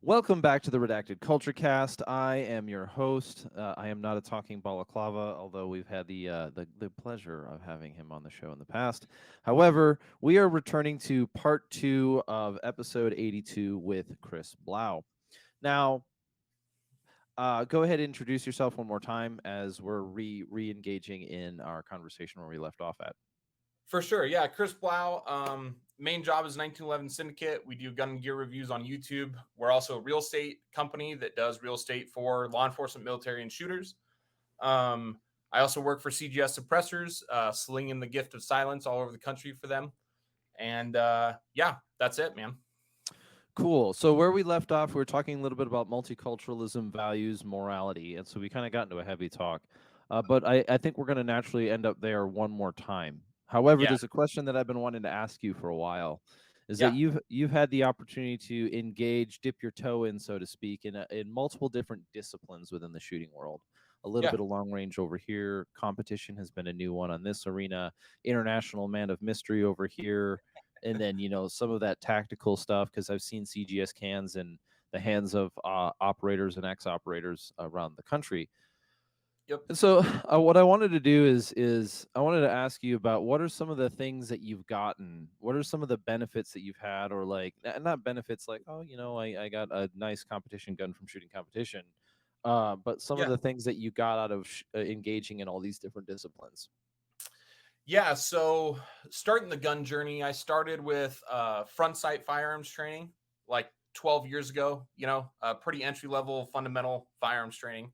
Welcome back to the Redacted Culture Cast. I am your host. I am not a talking balaclava, although we've had the pleasure of having him on the show in the past. However, we are returning to part 2 of episode 82 with Chris Blau. Now, go ahead and introduce yourself one more time as we're re-engaging in our conversation where we left off at. For sure. Yeah. Chris Blau. Main job is 1911 Syndicate. We do gun and gear reviews on YouTube. We're also a real estate company that does real estate for law enforcement, military, and shooters. I also work for CGS Suppressors, slinging the gift of silence all over the country for them. And yeah, that's it, man. Cool. So where we left off, we were talking a little bit about multiculturalism, values, morality, and so we kind of got into a heavy talk. But I think we're going to naturally end up there one more time. However, Yeah. there's a question that I've been wanting to ask you for a while, is that Yeah. you've had the opportunity to engage, dip your toe in, so to speak, in multiple different disciplines within the shooting world. A little Yeah. bit of long range over here. Competition has been a new one on this arena. International man of mystery over here. And then some of that tactical stuff, because I've seen CGS cans in the hands of operators and ex-operators around the country. Yep. And so what I wanted to do is I wanted to ask you about what are some of the things that you've gotten, what are some of the benefits that you've had, or like not benefits like, oh, I got a nice competition gun from shooting competition, but some of Yeah. the things that you got out of engaging in all these different disciplines. Yeah. So starting the gun journey, I started with front sight firearms training like 12 years ago, pretty entry level fundamental firearms training.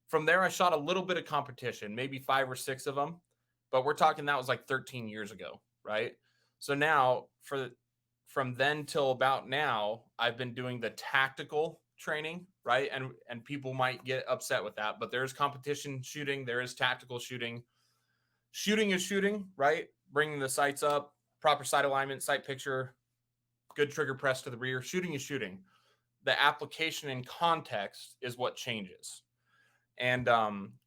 From there, I shot a little bit of competition, maybe 5 or 6 of them, but we're talking that was like 13 years ago, right? So now, from then till about now, I've been doing the tactical training, right? And people might get upset with that, but there's competition shooting, there is tactical shooting. Shooting is shooting, right? Bringing the sights up, proper sight alignment, sight picture, good trigger press to the rear. Shooting is shooting. The application and context is what changes. And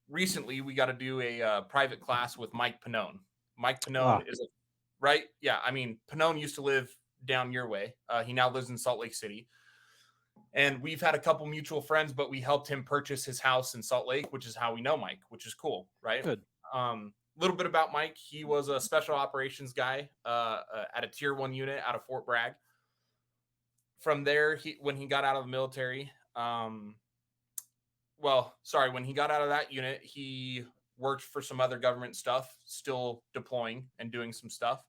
recently, we got to do a private class with Mike Pannone. Mike Pannone is right. Yeah, I mean, Pannone used to live down your way. He now lives in Salt Lake City, and we've had a couple mutual friends, but we helped him purchase his house in Salt Lake, which is how we know Mike, which is cool, right? Good. Little bit about Mike. He was a special operations guy at a tier 1 unit out of Fort Bragg. From there, when he got out of the military, when he got out of that unit, he worked for some other government stuff, still deploying and doing some stuff.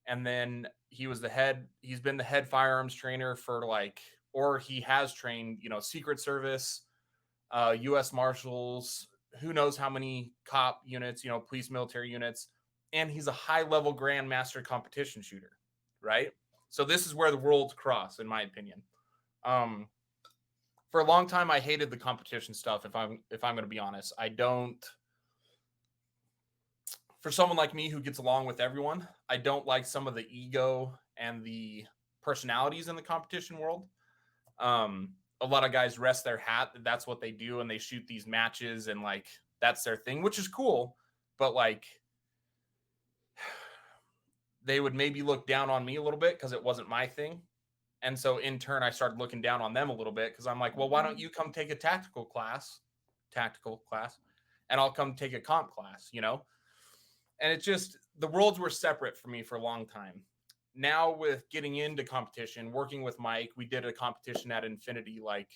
And then he's been the head firearms trainer he has trained, Secret Service, U.S. Marshals, who knows how many cop units, police military units. And he's a high-level grandmaster competition shooter, right? So this is where the worlds cross, in my opinion. For a long time, I hated the competition stuff. If I'm going to be honest, I don't. For someone like me who gets along with everyone, I don't like some of the ego and the personalities in the competition world. A lot of guys rest their hat that that's what they do, and they shoot these matches, and like that's their thing, which is cool. But like, they would maybe look down on me a little bit because it wasn't my thing. And so in turn, I started looking down on them a little bit because I'm like, well, why don't you come take a tactical class, and I'll come take a comp class, And it's just, the worlds were separate for me for a long time. Now with getting into competition, working with Mike, we did a competition at Infinity. Like,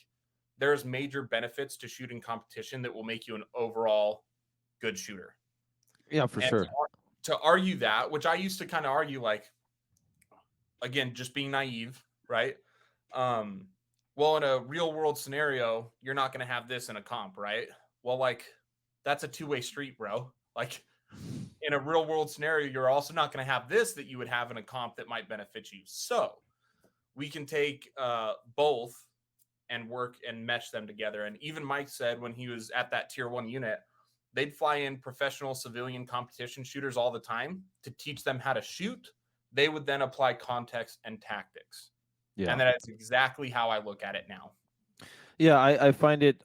there's major benefits to shooting competition that will make you an overall good shooter. Yeah, for sure. To argue that, which I used to kind of argue, like, again, just being naive, right? Well, in a real world scenario, you're not going to have this in a comp, right? Well, like, that's a two-way street, bro. Like, in a real world scenario, you're also not going to have this that you would have in a comp that might benefit you. So we can take both and work and mesh them together. And even Mike said when he was at that tier 1 unit, they'd fly in professional civilian competition shooters all the time to teach them how to shoot. They would then apply context and tactics. Yeah. And that's exactly how I look at it now. Yeah, I find it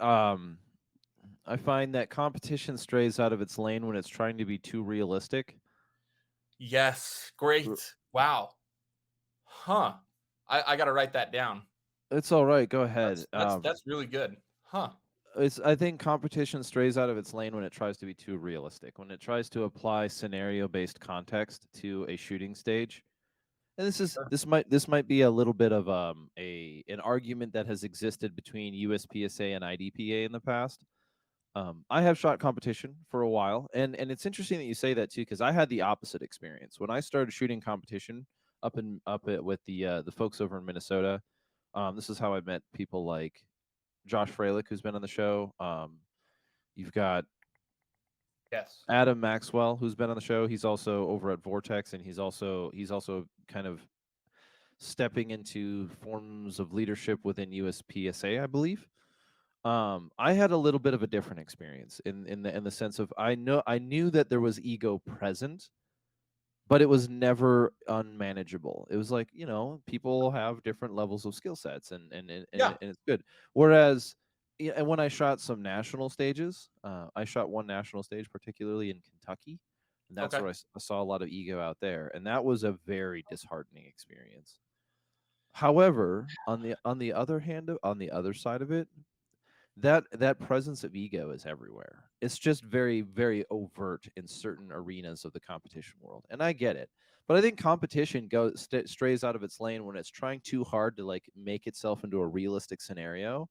I find that competition strays out of its lane when it's trying to be too realistic. Yes, great. Wow. Huh. I got to write that down. It's all right. Go ahead. That's really good. Huh. It's I think competition strays out of its lane when it tries to be too realistic. When it tries to apply scenario-based context to a shooting stage. And Sure. this might be a little bit of a an argument that has existed between USPSA and IDPA in the past. I have shot competition for a while, and it's interesting that you say that too, because I had the opposite experience when I started shooting competition with the folks over in Minnesota. This is how I met people like Josh Freilich, who's been on the show. You've got Yes. Adam Maxwell, who's been on the show. He's also over at Vortex, and he's also kind of stepping into forms of leadership within USPSA, I believe. I had a little bit of a different experience in the sense of I knew that there was ego present, but it was never unmanageable. It was like, people have different levels of skill sets, Yeah. and it's good. Whereas, and when I shot some national stages, I shot one national stage, particularly in Kentucky, and that's Okay. where I saw a lot of ego out there, and that was a very disheartening experience. However, on the other side of it, that presence of ego is everywhere. It's just very, very overt in certain arenas of the competition world, and I get it. But I think competition strays out of its lane when it's trying too hard to like make itself into a realistic scenario,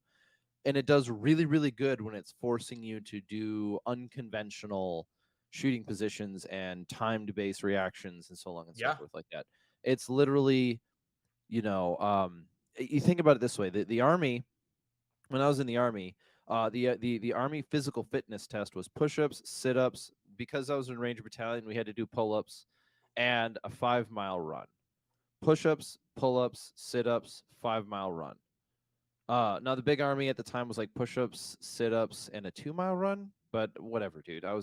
and it does really, really good when it's forcing you to do unconventional shooting positions and timed based reactions and so on and so Yeah. forth like that. It's literally, you know, you think about it this way: the army, when I was in the army, the army physical fitness test was push-ups, sit-ups. Because I was in Ranger Battalion, we had to do pull-ups and a 5 mile run. Push-ups, pull-ups, sit-ups, 5 mile run. Now the big army at the time was like push-ups, sit-ups, and a 2 mile run. But whatever, dude. I'm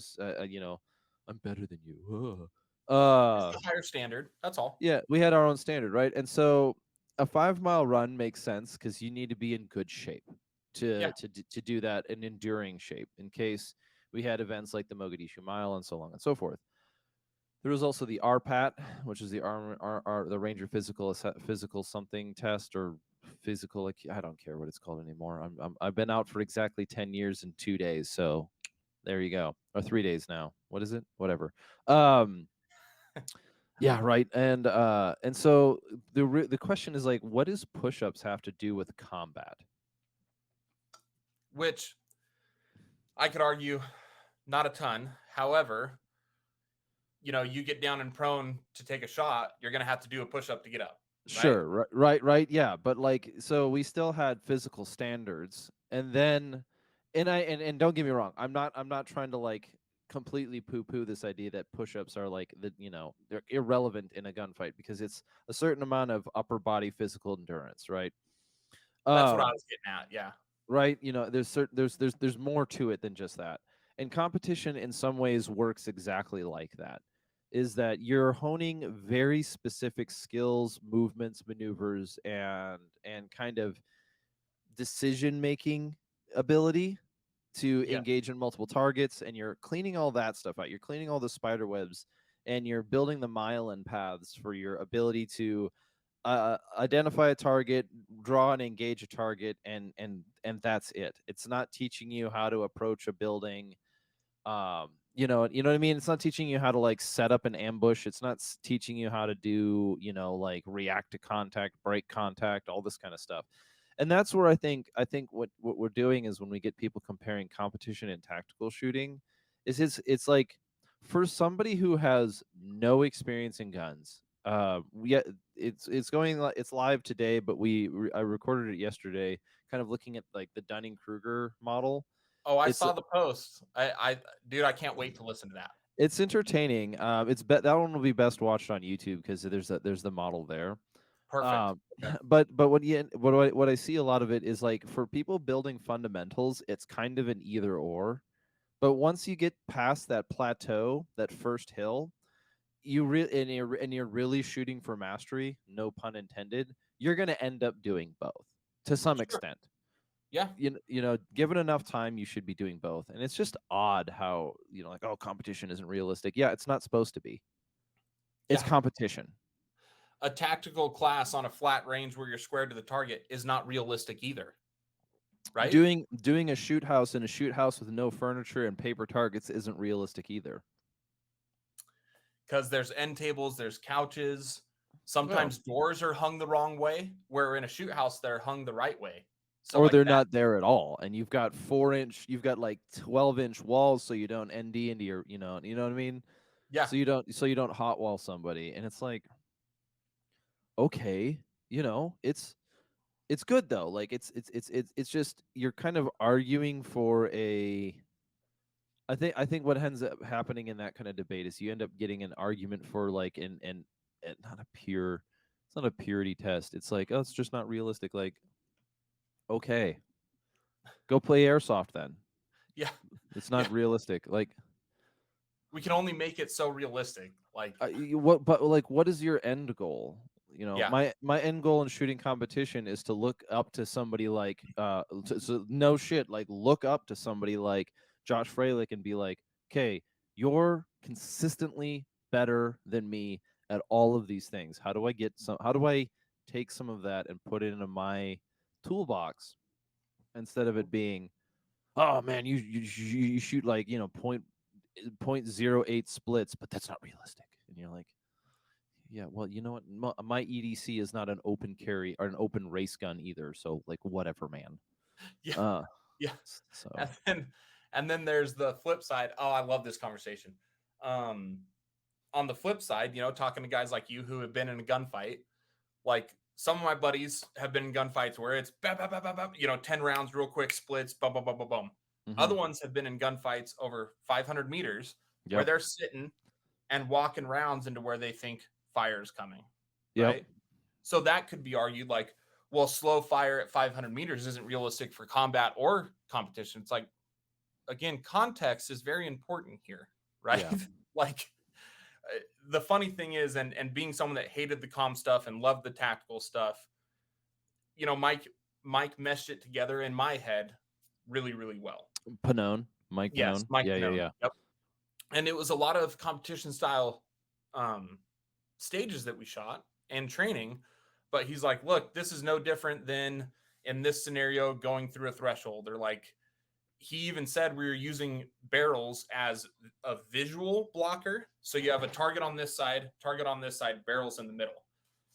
better than you. Just a higher standard. That's all. Yeah, we had our own standard, right? And so a 5 mile run makes sense because you need to be in good shape Yeah. to do that, an enduring shape in case we had events like the Mogadishu Mile and so on and so forth. There was also the RPAT, which is the Ranger Physical something test or physical. Like, I don't care what it's called anymore. I've been out for exactly 10 years and 2 days, so there you go, or 3 days now. What is it? Whatever. Um, yeah, right. And so the question is like, what does push-ups have to do with combat? Which I could argue not a ton. However, you get down and prone to take a shot, you're going to have to do a push up to get up, right? Sure, right, yeah, but like, so we still had physical standards, and then, and don't get me wrong, I'm not trying to like completely poo-poo this idea that push-ups are like they're irrelevant in a gunfight because it's a certain amount of upper body physical endurance, right? That's what I Um, was getting at. Yeah. right? There's more to it than just that. And competition in some ways works exactly like that. Is that you're honing very specific skills, movements, maneuvers, and kind of decision making ability to Yeah. engage in multiple targets, and you're cleaning all that stuff out. You're cleaning all the spider webs, and you're building the mile-in paths for your ability to identify a target, draw and engage a target, and that's it. It's not teaching you how to approach a building. You know what I mean. It's not teaching you how to like set up an ambush. It's not teaching you how to do like react to contact, break contact, all this kind of stuff. And that's where I think what we're doing is when we get people comparing competition and tactical shooting, is it's like for somebody who has no experience in guns. It's live today, but I recorded it yesterday, kind of looking at like the Dunning Kruger model. Oh, I It's saw the post. Dude, I can't wait to listen to that. it's entertaining. That one will be best watched on YouTube because there's the model there. Perfect. Um, Okay. but what I see a lot of it is like for people building fundamentals, it's kind of an either or. But once you get past that plateau, that first hill, and you're really shooting for mastery, no pun intended, you're going to end up doing both to some Sure. extent. Yeah. Given enough time, you should be doing both. And it's just odd how like, oh, competition isn't realistic. Yeah, it's not supposed to be. It's Yeah. competition. a tactical class on a flat range where you're squared to the target is not realistic either, right? Doing a shoot house in a shoot house with no furniture and paper targets isn't realistic either. Because there's end tables, there's couches. Well, Sometimes doors are hung the wrong way, where in a shoot house they're hung the right way. So or like they're that, not there at all, and you've got 4 inch, you've got like 12-inch walls, so you don't ND into your, you know what I mean. yeah, So you don't hot wall somebody, and it's like, okay, it's good though. Like it's just you're kind of arguing for a. I think what ends up happening in that kind of debate is you end up getting an argument for like and not a pure. It's not a purity test. It's like, oh, it's just not realistic. Like, okay, go play airsoft then. yeah, It's yeah. not realistic. Like, We can only make it so realistic. Like, what? But like, what is your end goal? yeah, My end goal in shooting competition is to look up to somebody like so no shit, like look up to somebody like Josh Freilich and be like, okay, you're consistently better than me at all of these things. How do I take some of that and put it into my toolbox instead of it being, oh man, you shoot like point 0.08 splits, but that's not realistic. And you're like, yeah, well, you know what? My EDC is not an open carry or an open race gun either. So like, whatever, man. yeah, Uh, yeah. so And then and then there's the flip side. Oh, I love this conversation. Um, on the flip side, talking to guys like you who have been in a gunfight, like some of my buddies have been in gunfights where it's 10 rounds real quick splits, bum, bum, bum, bum, bum. hmm Other ones have been in gunfights over 500 meters where yep, they're sitting and walking rounds into where they think fire is coming, yep, right? So that could be argued like, well, slow fire at 500 meters isn't realistic for combat or competition. It's like, again, context is very important here, right? yeah, Like, the funny thing is, and being someone that hated the comm stuff and loved the tactical stuff, Mike meshed it together in my head really, really well. Mike Yes, Panone, Mike yeah, yeah, Panone. yeah, Yep. And it was a lot of competition style um, stages that we shot and training. But he's like, look, this is no different than in this scenario going through a threshold. Or like, he even said we were using barrels as a visual blocker. So you have a target on this side, barrels in the middle.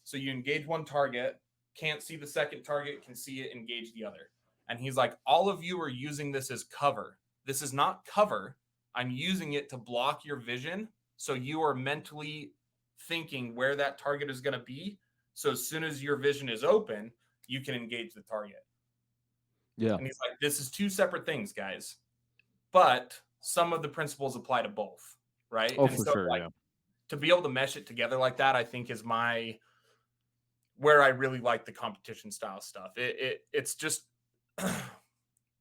So you engage one target, can't see the second target, can see it, engage the other. And he's like, all of you are using this as cover. This is not cover. I'm using it to block your vision. So you are mentally thinking where that target is going to be. So as soon as your vision is open, you can engage the target. yeah. And he's like, this is two separate things, guys. But some of the principles apply to both, right? Oh, And for so sure, like yeah, to be able to mesh it together like that, I think is my where I really like the competition style stuff. It's just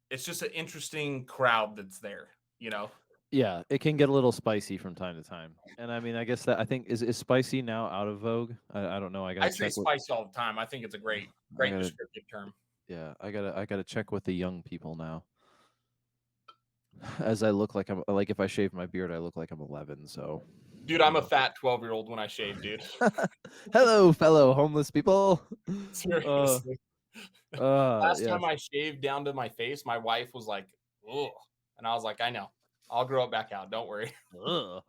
it's just an interesting crowd that's there. yeah. It can get a little spicy from time to time, and I mean, I guess that I think is spicy now out of vogue. I don't know. I I gotta say check with. spicy all the time. I think it's a great, I great gotta descriptive term. Yeah, I gotta check with the young people now. As I look like I'm like if I shave my beard, I look like I'm 11. So, Dude, I'm a fat 12-year-old when I shave, dude. hello, fellow homeless people. Uh, Seriously. Last yes. time I shaved down to my face, my wife was like, "Ugh," and I was like, "I know, I'll grow it back out. Don't worry." Ugh.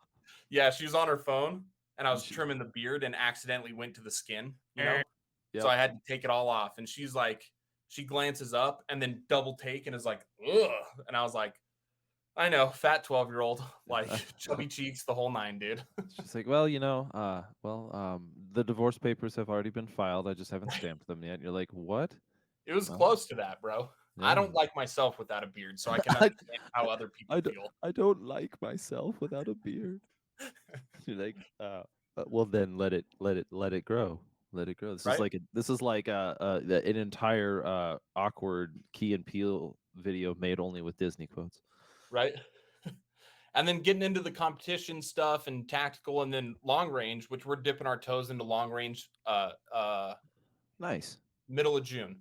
Yeah, she was on her phone, and I And was trimming the beard and accidentally went to the skin. So Yep. I had to take it all off. And she's like, she glances up and then double take and is like, ugh. And I was like, I know, fat 12-year-old, like chubby cheeks, the whole nine, dude. She's like, well, the divorce papers have already been filed. I just haven't stamped them yet. You're like, what? It was Well, close to that, bro. I yeah. don't like myself without a beard, so I can I, understand how other people feel. I don't like myself without a beard. You're like, well, then let it grow. Let it grow. Right? This is like an entire awkward Key and Peele video made only with Disney quotes. Right? And then getting into the competition stuff and tactical and then long range, which we're dipping our toes into long range Nice. middle of June.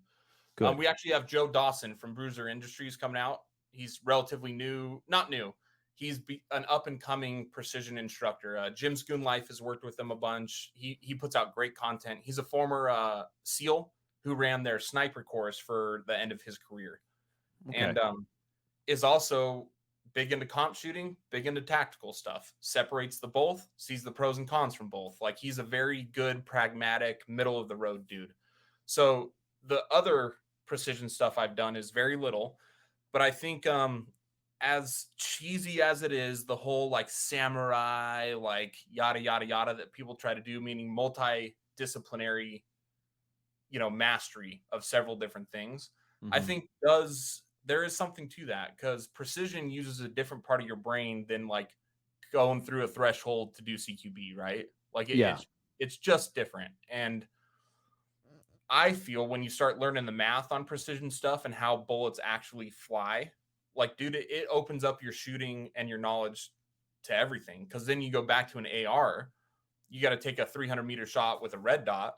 Good. We actually have Joe Dawson from Bruiser Industries coming out. He's relatively new, not new. an up and coming precision instructor. Jim Schoon Life has worked with him a bunch. He puts out great content. He's a former SEAL who ran their sniper course for the end of his career, Okay. and is also big into comp shooting, big into tactical stuff. Separates the both, sees the pros and cons from both. Like he's a very good, pragmatic, middle of the road dude. So the other precision stuff I've done is very little, but I think as cheesy as it is, the whole like samurai, like yada yada yada that people try to do, meaning multidisciplinary, mastery of several different things, I Hmm. think does there is something to that because precision uses a different part of your brain than like going through a threshold to do CQB, right? Like Yeah. it's just different. And I feel when you start learning the math on precision stuff and how bullets actually fly, like, dude, it opens up your shooting and your knowledge to everything. Cause then you go back to an AR, you got to take a 300-meter shot with a red dot.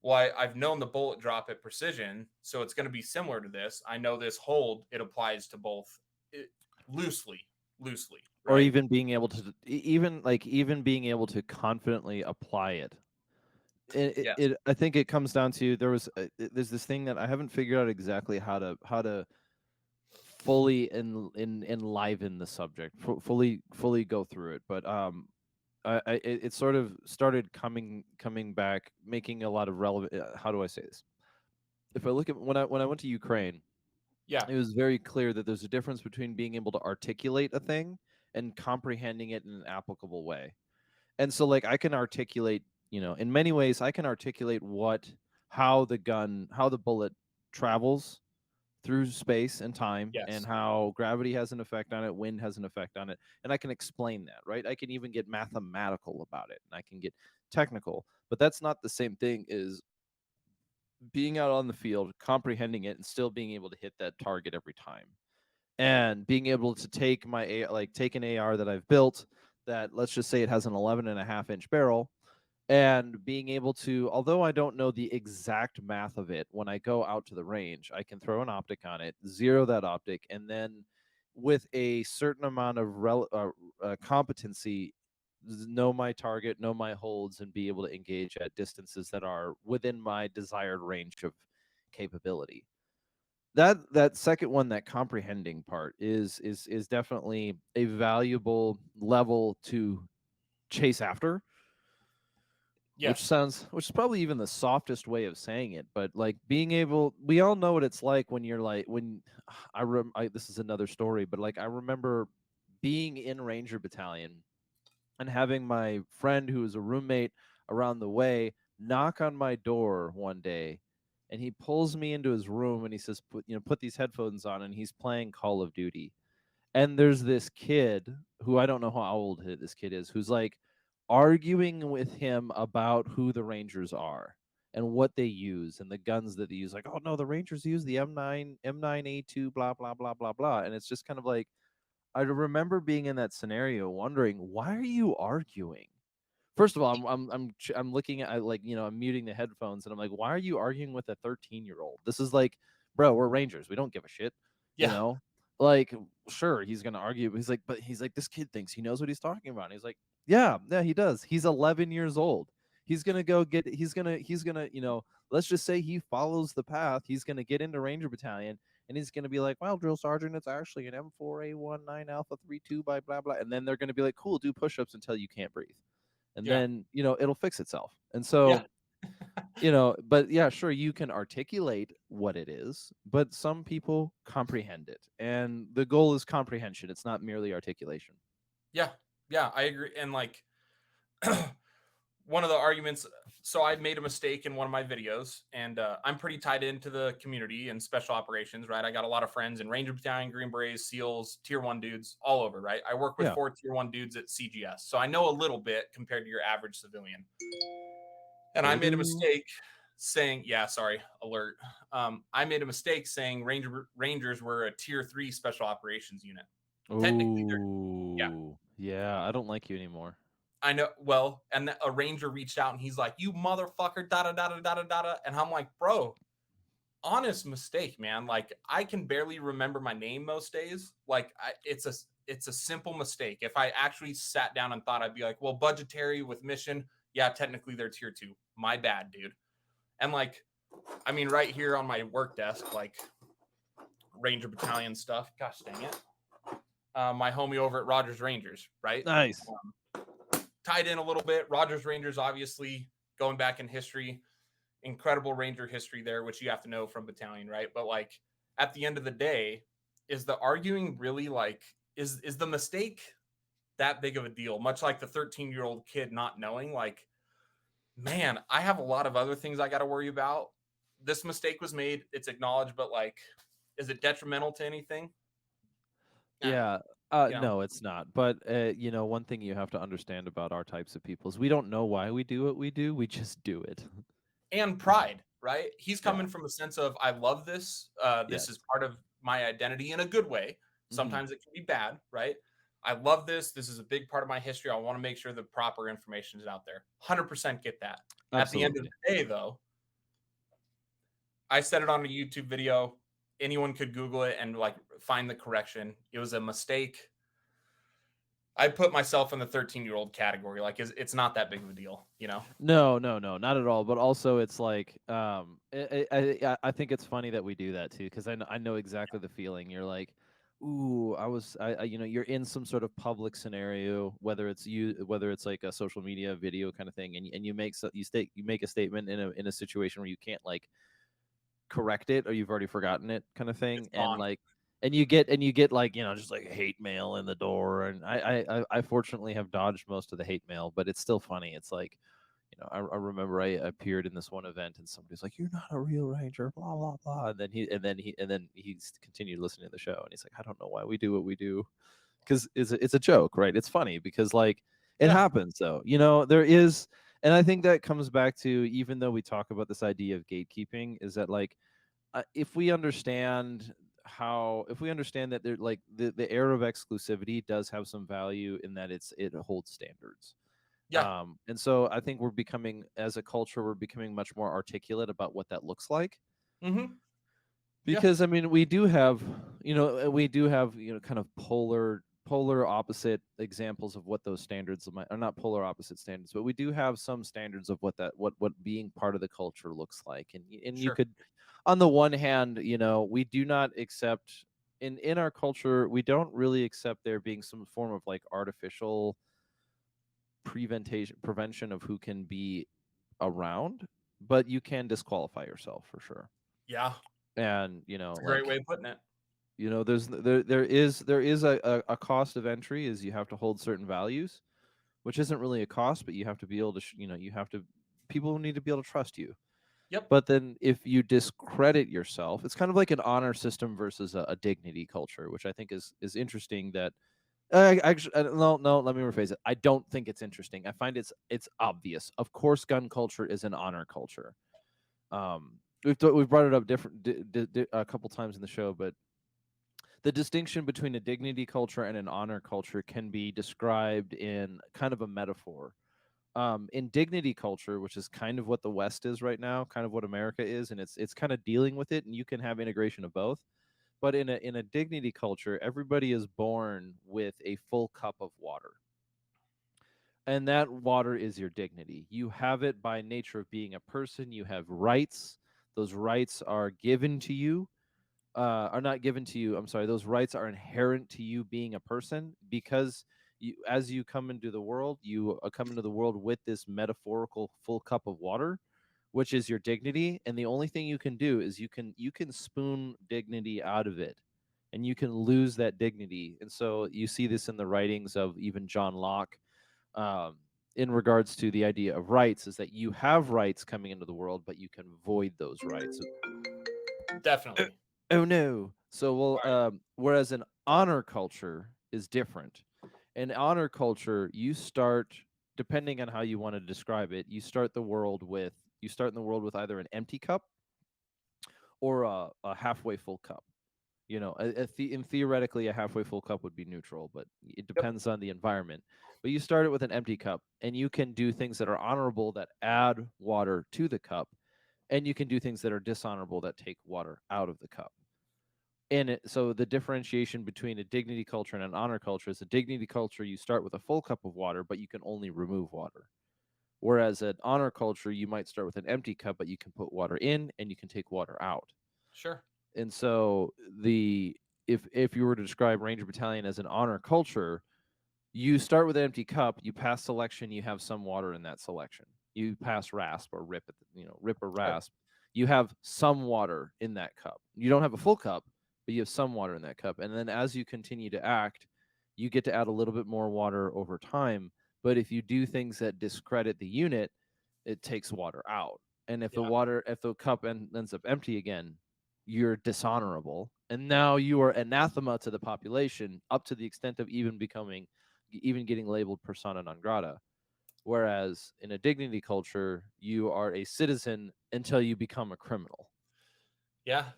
Well, I've known the bullet drop at precision, so it's going to be similar to this. I know this hold, it applies to both it, loosely, loosely, Or right? even being able to even being able to confidently apply it. Yes. I think it comes down to there's this thing that I haven't figured out exactly how to fully enliven the subject, fully go through it. But it sort of started coming back, making a lot of relevant. How do I say this? If I look at when I went to Ukraine, Yeah. it was very clear that there's a difference between being able to articulate a thing and comprehending it in an applicable way. And so like I can articulate, in many ways I can articulate how the bullet travels through space and time, and Yes. how gravity has an effect on it, wind has an effect on it, and I can explain that, right? I can even get mathematical about it, and I can get technical, but that's not the same thing as being out on the field, comprehending it, and still being able to hit that target every time, and being able to take an AR that I've built, that, let's just say, it has an 11.5-inch barrel, and being able to, although I don't know the exact math of it, when I go out to the range, I can throw an optic on it, zero that optic, and then with a certain amount of competency, know my target, know my holds, and be able to engage at distances that are within my desired range of capability. That second one, that comprehending part, is definitely a valuable level to chase after, Yes. which is probably even the softest way of saying it, but like being able, we all know what it's like when you're like, when this is another story, but like I remember being in Ranger Battalion and having my friend, who was a roommate around the way, knock on my door one day, and he pulls me into his room and he says, put these headphones on, and he's playing Call of Duty, and there's this kid, who I don't know how old this kid is, who's like arguing with him about who the Rangers are and what they use and the guns that they use. Like, oh no, the Rangers use the M9A2, blah blah blah blah blah. And it's just kind of like, I remember being in that scenario, wondering, why are you arguing? First of all, I'm looking at, like, I'm muting the headphones, and I'm like, why are you arguing with a 13-year-old? This is like, bro, we're Rangers. We don't give a shit, you Yeah. know. Like, sure, he's gonna argue, but he's like, this kid thinks he knows what he's talking about. And he's like, yeah, he does. He's 11 years old. He's gonna go get. He's gonna. Let's just say he follows the path. He's gonna get into Ranger Battalion, and he's gonna be like, well, drill sergeant, it's actually an M4A19 Alpha 32 by blah blah. And then they're gonna be like, cool, do push-ups until you can't breathe, and Yeah. then it'll fix itself. And Yeah. so, but yeah, sure, you can articulate what it is, but some people comprehend it, and the goal is comprehension. It's not merely articulation. Yeah. Yeah. I agree. And like, one of the arguments, so I made a mistake in one of my videos, and I'm pretty tied into the community and special operations, right? I got a lot of friends in Ranger Battalion, Green Berets, SEALs, Tier 1 dudes all over, right? I work with Yeah. 4 Tier 1 dudes at CGS, so I know a little bit compared to your average civilian. And I Sure made a do. mistake saying, yeah, sorry, alert. I made a mistake saying Rangers were a Tier 3 special operations unit. Technically, they're, yeah, Ooh, yeah, I don't like you anymore. I know. Well, and a ranger reached out and he's like, "You motherfucker, da da da da da da da," and I'm like, "Bro, honest mistake, man. Like, I can barely remember my name most days. Like, it's a it's a simple mistake. If I actually sat down and thought, I'd be like, well, budgetary with mission, yeah, technically they're tier 2. My bad, dude. And like, I mean, right here on my work desk, like Ranger Battalion stuff. Gosh dang it. My homie over at Rogers Rangers, right? Nice. Tied in a little bit. Rogers Rangers, obviously, going back in history, incredible Ranger history there, which you have to know from Battalion, right? But like at the end of the day, is the arguing really like, is the mistake that big of a deal? Much like the 13-year-old kid not knowing, like, man, I have a lot of other things I got to worry about. This mistake was made, it's acknowledged, but like, is it detrimental to anything? Yeah. You know, No, it's not. But one thing you have to understand about our types of people is we don't know why we do what we do. We just do it. and pride, right? He's Yeah. coming from a sense of, I love this. This is Yes. part of my identity in a good way. Hmm. Sometimes it can be bad, right? I love this. This is a big part of my history. I want to make sure the proper information is out there. 100% get that. At the end of Absolutely. the day, though, I said it on a YouTube video. Anyone could Google it and like find the correction. It was a mistake. I put myself in the 13-year-old category. Like, it's not that big of a deal, you know? No, no, no, not at all. But also, it's like, I think it's funny that we do that too, because I know exactly the feeling. You're like, ooh, you're in some sort of public scenario, whether it's like a social media video kind of thing, and you make a statement in a situation where you can't like correct it or you've already forgotten it kind of It's thing, and gone. like. And you get like just like hate mail in the door, and I fortunately have dodged most of the hate mail, but it's still funny. It's like, I remember I appeared in this one event and somebody's like, "You're not a real ranger," blah blah blah, and then he continued listening to the show, and he's like, "I don't know why we do what we do," because it's a joke, right? It's funny because like it Yeah. happens, though. There is, and I think that comes back to, even though we talk about this idea of gatekeeping, is that like, if we understand that there, like, the era of exclusivity does have some value in that it holds standards. Yeah. And so I think as a culture, we're becoming much more articulate about what that looks like. Mm-hmm. Yeah. Because I mean, we do have kind of polar opposite examples of what those standards might, or not polar opposite standards, but we do have some standards of what being part of the culture looks like. And you Sure. could, on the one hand, we do not accept, in our culture, we don't really accept there being some form of like artificial prevention of who can be around, but you can disqualify yourself for sure. Yeah. And It's a great like, way of putting it. there is a cost of entry, is you have to hold certain values, which isn't really a cost, but you have to be able to you have to, people need to be able to trust you. Yep. But then if you discredit yourself, it's kind of like an honor system versus a dignity culture, which I think is interesting. That actually, no, let me rephrase it. I don't think it's interesting. I find it's obvious. Of course, gun culture is an honor culture. We've brought it up a couple times in the show, but the distinction between a dignity culture and an honor culture can be described in kind of a metaphor. In dignity culture, which is kind of what the West is right now, kind of what America is, and it's kind of dealing with it, and you can have integration of both. But in a dignity culture, everybody is born with a full cup of water, and that water is your dignity. You have it by nature of being a person. You have rights. Those rights are given to you, are not given to you. I'm sorry. Those rights are inherent to you being a person, because as you come into the world, you come into the world with this metaphorical full cup of water, which is your dignity. And the only thing you can do is you can spoon dignity out of it, and you can lose that dignity. And so you see this in the writings of even John Locke, um, in regards to the idea of rights, is that you have rights coming into the world, but you can void those rights. Definitely. Oh no. So, well, All right. whereas an honor culture is different. In honor culture, depending on how you want to describe it, you start in the world with either an empty cup or a halfway full cup. Theoretically, a halfway full cup would be neutral, but it Yep. depends on the environment. But you start it with an empty cup, and you can do things that are honorable that add water to the cup, and you can do things that are dishonorable that take water out of the cup. So the differentiation between a dignity culture and an honor culture is a dignity culture, you start with a full cup of water, but you can only remove water. Whereas an honor culture, you might start with an empty cup, but you can put water in and you can take water out. Sure. And so the if you were to describe Ranger Battalion as an honor culture, you start with an empty cup, you pass selection, you have some water in that selection. You pass rasp or rip, rip or Sure. rasp, you have some water in that cup. You don't have a full cup, but you have some water in that cup. And then as you continue to act, you get to add a little bit more water over time. But if you do things that discredit the unit, it takes water out. And Yeah. if the cup ends up empty again, you're dishonorable. And now you are anathema to the population up to the extent of even getting labeled persona non grata. Whereas in a dignity culture, you are a citizen until you become a criminal. Yeah.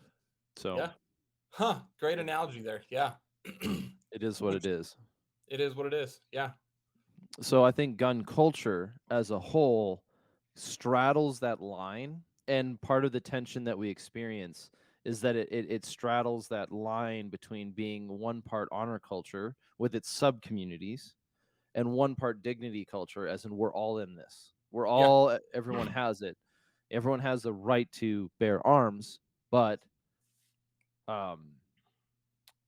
So Yeah. Huh. Great analogy there. Yeah. it is what it Which is. it is what it is. Yeah. So I think gun culture as a whole straddles that line. And part of the tension that we experience is that it straddles that line between being one part honor culture with its sub communities and one part dignity culture, as in we're all in this. Yeah. Everyone has it. Everyone has the right to bear arms, but um,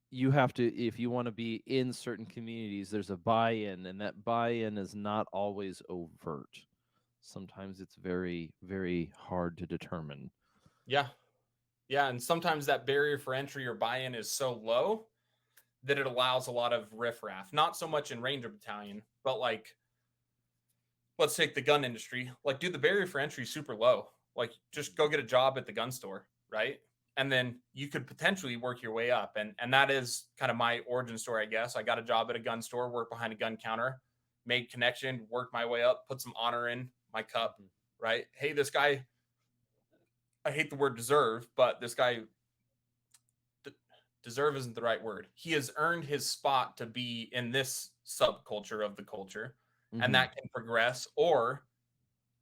you have to, if you want to be in certain communities, there's a buy-in, and that buy-in is not always overt. Sometimes it's very, very hard to determine. Yeah. Yeah. And sometimes that barrier for entry or buy-in is so low that it allows a lot of riffraff. Not so much in Ranger Battalion, but like let's take the gun industry. Like, dude, the barrier for entry is super low. Like, just go get a job at the gun store, right? And then you could potentially work your way up. And that is kind of my origin story, I guess. I got a job at a gun store, worked behind a gun counter, made connection, worked my way up, put some honor in my cup, Mhm. right? Hey, this guy, I hate the word deserve, but this guy deserve isn't the right word. He has earned his spot to be in this subculture of the culture, and Mhm. that can progress or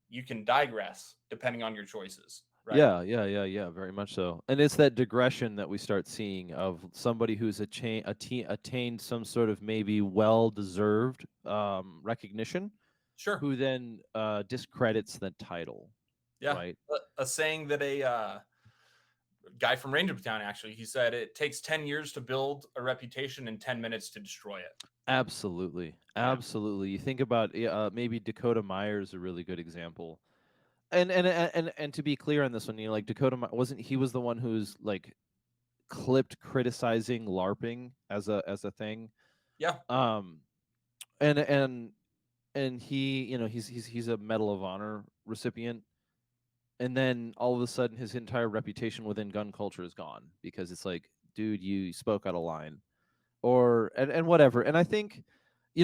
you can digress depending on your choices, right? Yeah, yeah, yeah, yeah, very much so. And it's that digression that we start seeing of somebody who's attained some sort of maybe well-deserved recognition, Sure. who then discredits the title, Yeah. right? A saying that a guy from Ranger Battalion actually he said it takes 10 years to build a reputation and 10 minutes to destroy it. Absolutely, Yeah. absolutely. You think about maybe Dakota Myers, a really good example. And to be clear on this one, like wasn't he was the one who's like clipped criticizing LARPing as a thing. Yeah. Um, and and and he, he's a Medal of Honor recipient, and then all of a sudden his entire reputation within gun culture is gone because it's like, dude, you spoke out of line, or and whatever. And I think,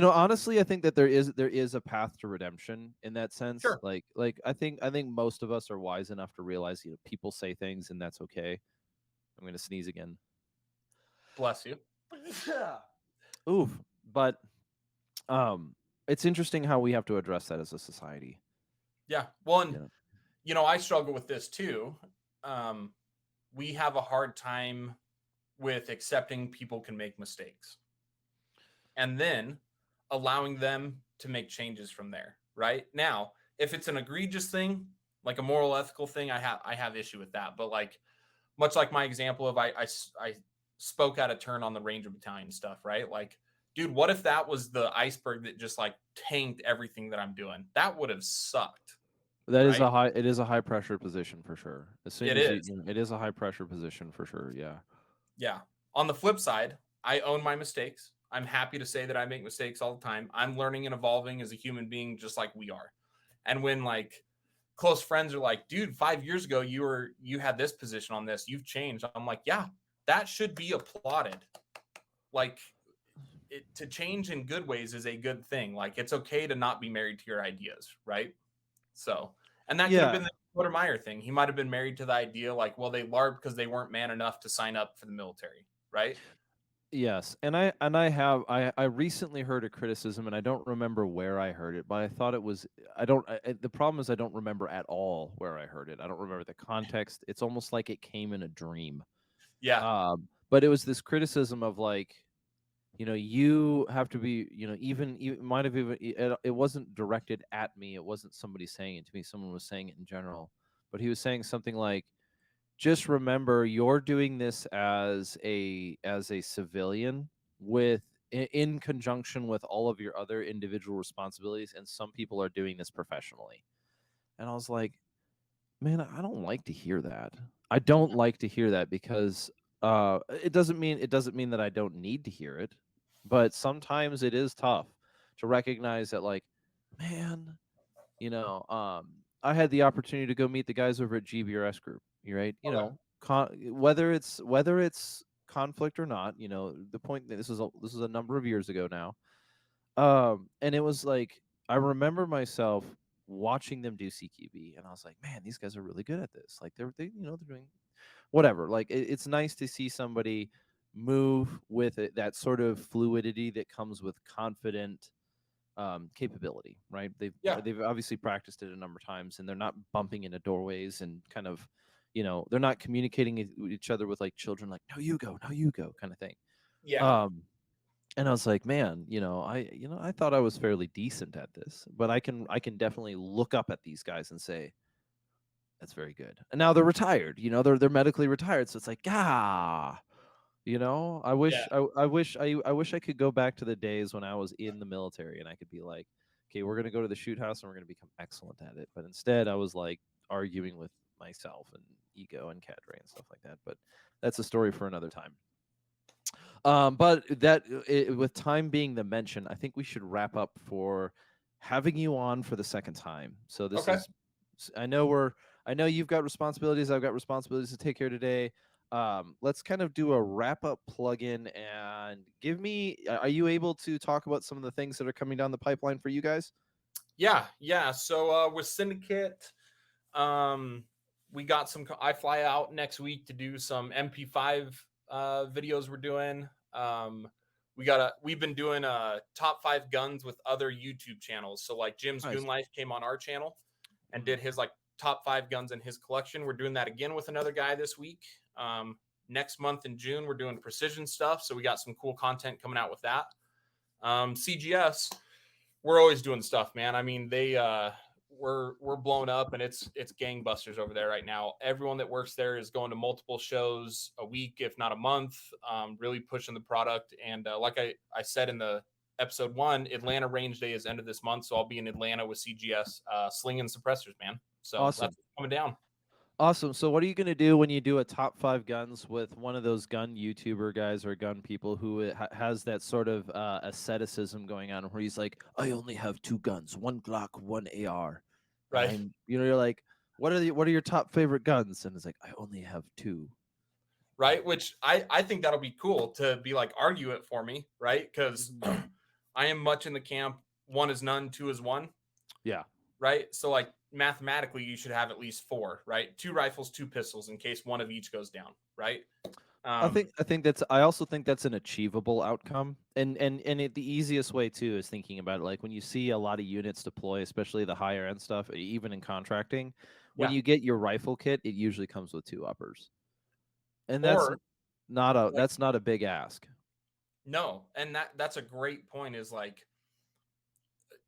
honestly, I think that there is a path to redemption in that sense. Sure. I think most of us are wise enough to realize, people say things and that's okay. I'm gonna sneeze again. Bless you. Oof. But um, it's interesting how we have to address that as a society. Yeah. Well, and You know. I struggle with this too. Um, we have a hard time with accepting people can make mistakes and then allowing them to make changes from there. Right now, if it's an egregious thing, like a moral ethical thing, I have issue with that. But like much like my example of I spoke out of turn on the Ranger Battalion stuff, right? Like, dude, what if that was the iceberg that just like tanked everything that I'm doing? That would have sucked, right? It is a high pressure position for sure. As soon It as is. it is a high pressure position for sure. Yeah. Yeah. On the flip side, I own my mistakes. I'm happy to say that I make mistakes all the time. I'm learning and evolving as a human being just like we are. And when like close friends are like, dude, 5 years ago you had this position on this, you've changed. I'm like, yeah, that should be applauded. Like to change in good ways is a good thing. Like it's okay to not be married to your ideas, right? So, and that could have Yeah. been the Dakota Meyer thing. He might have been married to the idea like, well, they LARP because they weren't man enough to sign up for the military, right? Yes. I recently heard a criticism, and I don't remember where I heard it, but I thought it was I don't the problem is I don't remember at all where I heard it. I don't remember the context. It's almost like it came in a dream. Yeah. but it was this criticism of like, you have to be, even might have even it wasn't directed at me. It wasn't somebody saying it to me. Someone was saying it in general, but he was saying something like, just remember you're doing this as a civilian with in conjunction with all of your other individual responsibilities, and some people are doing this professionally. And I was like, man, I don't like to hear that. I don't like to hear that because it doesn't mean that I don't need to hear it, but sometimes it is tough to recognize that, like, man, I had the opportunity to go meet the guys over at GBRS Group. You right, Okay. whether it's conflict or not. The point that this is a number of years ago now. And it was like, I remember myself watching them do CQB, and I was like, man, these guys are really good at this. Like they're doing whatever. Like it's nice to see somebody move with it, that sort of fluidity that comes with confident capability, right? Yeah. They've obviously practiced it a number of times, and they're not bumping into doorways and kind of, they're not communicating with each other with like children, like no you go kind of thing. Yeah. Um, and I was like, man, I thought I was fairly decent at this, but I can definitely look up at these guys and say that's very good. And now they're retired, they're medically retired, so it's like, I Yeah. wish I wish I could go back to the days when I was in the military and I could be like, okay, we're gonna go to the shoot house and we're gonna become excellent at it. But instead, I was like arguing with myself and ego and cadre and stuff like that. But that's a story for another time. But with time being the mention, I think we should wrap up for having you on for the second time. So this Okay. is, I know I know you've got responsibilities. I've got responsibilities to take care today. Let's kind of do a wrap up plug-in and give me. Are you able to talk about some of the things that are coming down the pipeline for you guys? Yeah. Yeah. So with Syndicate, um, we got some. I fly out next week to do some MP5 videos we're doing. We've been doing top five guns with other YouTube channels. So like Jim's Goon Nice. Life came on our channel and Mhm. did his like top five guns in his collection. We're doing that again with another guy this week. Next month in June, we're doing precision stuff. So we got some cool content coming out with that. CGS, we're always doing stuff, man. I mean, we're blown up and it's gangbusters over there right now. Everyone that works there is going to multiple shows a week, if not a month, really pushing the product. And like I said in the episode one, Atlanta Range Day is end of this month, so I'll be in Atlanta with CGS, slinging suppressors, man. So Awesome. that's coming down. Awesome. So, what are you going to do when you do a top five guns with one of those gun YouTuber guys or gun people who has that sort of asceticism going on, where he's like, "I only have two guns, one Glock, one AR," and Right. you're like, what are your top favorite guns?" And it's like, "I only have two." Right. Which I think that'll be cool to be like, argue it for me. Right. Because Mhm. I am much in the camp one is none, two is one. Yeah. Right? So like mathematically, you should have at least four, right? Two rifles, two pistols, in case one of each goes down, right? Um, I also think that's an achievable outcome, the easiest way too is thinking about it. Like when you see a lot of units deploy, especially the higher end stuff, even in contracting, when yeah. you get your rifle kit, it usually comes with two uppers, and Or like that's not a big ask. no, and that's a great point. Is like,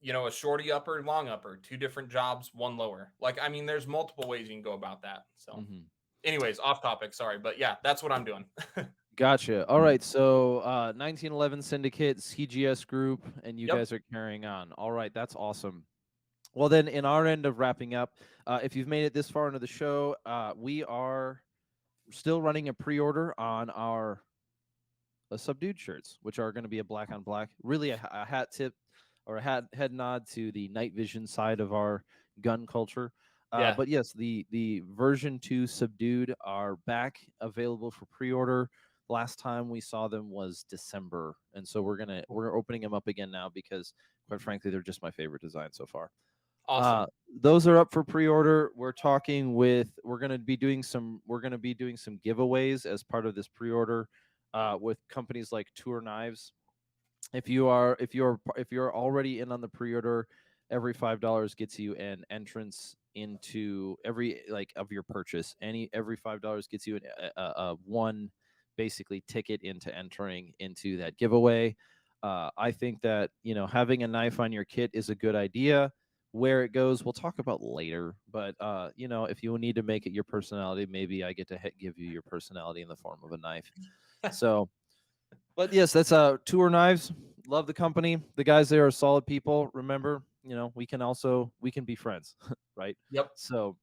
a shorty upper, long upper, two different jobs, one lower. Like, I mean, there's multiple ways you can go about that. So, Hmm. anyways, off topic. Sorry, but yeah, that's what I'm doing. Gotcha. All right, so 1911 Syndicate, CGS Group, and you Yep. guys are carrying on. All right, that's awesome. Well, then, in our end of wrapping up, if you've made it this far into the show, we are still running a pre-order on our subdued shirts, which are going to be a black on black, really a hat tip or a head nod to the night vision side of our gun culture. Yeah. But yes, the version 2 subdued are back available for pre-order. Last time we saw them was December, and so we're opening them up again now because, quite frankly, they're just my favorite design so far. Awesome. Uh, those are up for pre-order. We're going to be doing some giveaways as part of this pre-order with companies like Tour Knives. If you're already in on the pre-order, every $5 gets you an entrance into every like of your purchase. Every $5 gets you one basically ticket into entering into that giveaway. I think that, having a knife on your kit is a good idea. Where it goes, we'll talk about later. But if you need to make it your personality, maybe I get to give you your personality in the form of a knife. So, but yes, that's Tour Knives. Love the company. The guys there are solid people. Remember, we can be friends, right? Yep. So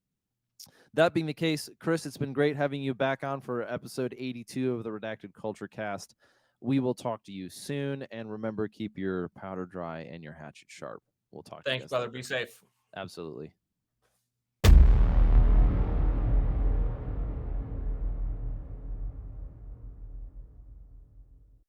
that being the case, Chris, it's been great having you back on for episode 82 of the Redacted Culture Cast. We will talk to you soon, and remember, keep your powder dry and your hatchet sharp. We'll talk to you Thanks, guys brother. later. Be safe. Absolutely.